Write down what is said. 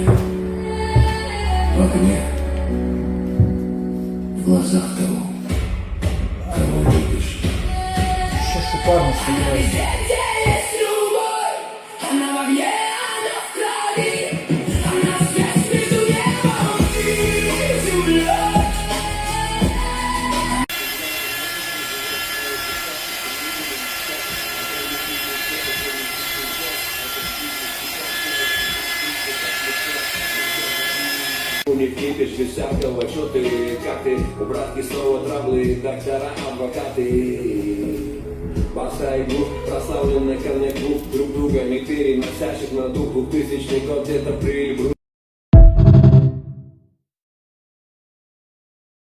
в огне, в глазах того, кого любишь. Що шикарно сподівається. Где есть любовь, она в огне, она в крови, она связь между небом и землей. Не кипиш без всякого, что ты, как ты, у братки снова траблы, доктора, адвокаты. Баста и глух, прославленный корняк клуб, друг друга не переносящих на дух, 2000 год где-то прилив.